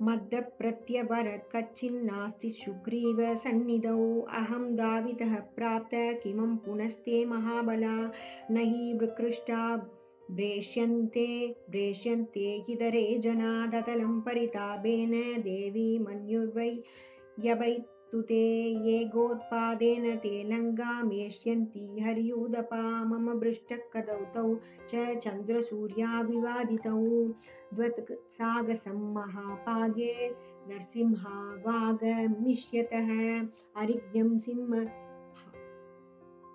मद्दप्रत्यवरकच्चिन्नास्ति सुग्रीव सन्निधौ अहं दावितः प्राप्त किमं पुनस्ते महाबला न हि विकृष्टा भ्रेष्यन्ते इतरे जना दतलं परितापेन देवी मन्युर्वै यवैतु ते ये गोत्पादेन ते लङ्गामेष्यन्ति हर्यूदपा मम भृष्टकदौ तौ च चन्द्रसूर्या विवादितौ द्वत्सागसं महापागे नरसिंहा वागमिष्यतः अरिग्नं सिंह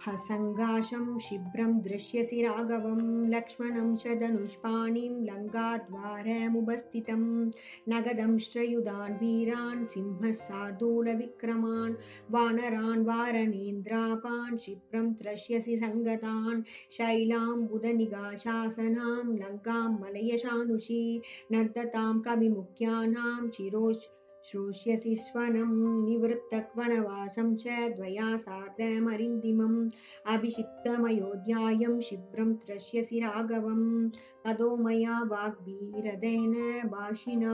संगाशं शिब्रं दृश्यसि राघवं लक्ष्मणं च धनुष्पाणिं लङ्काद्वारमुपस्थितं नगदं श्रयुधान् वीरान् सिंहस्सार्दूलविक्रमान् वानरान् वारणेन्द्रापान् शिब्रं त्रश्यसि सङ्गतान् शैलाम्बुदनिगाशासनां लङ्कां मलयशानुषी नर्दतां कविमुख्यानां श्रोष्यसि स्वनं निवृत्तवनवासं च द्वया सार्धमरिन्दिमम् अभिषिक्तमयोध्यायं शिब्रं त्रश्यसि राघवं ततो मया वाग्भीरदेन भाषिणा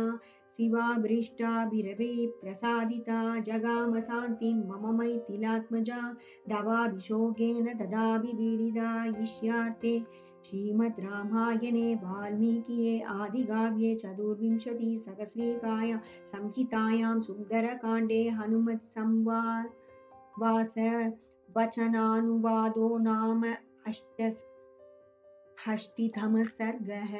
शिवाभीष्टाभिरवे प्रसादिता जगाम शान्तिं मम मैथिलात्मजा दवाभिषोगेन तदाभिपीडिता इष्यार्थे श्रीमद् रामायणे वाल्मीकिये आदिकाव्ये चतुर्विंशतिसहस्रीकायां संहितायां सुन्दरकाण्डे हनुमत्संवाद वचनानुवादो नाम अष्टमः सर्गः।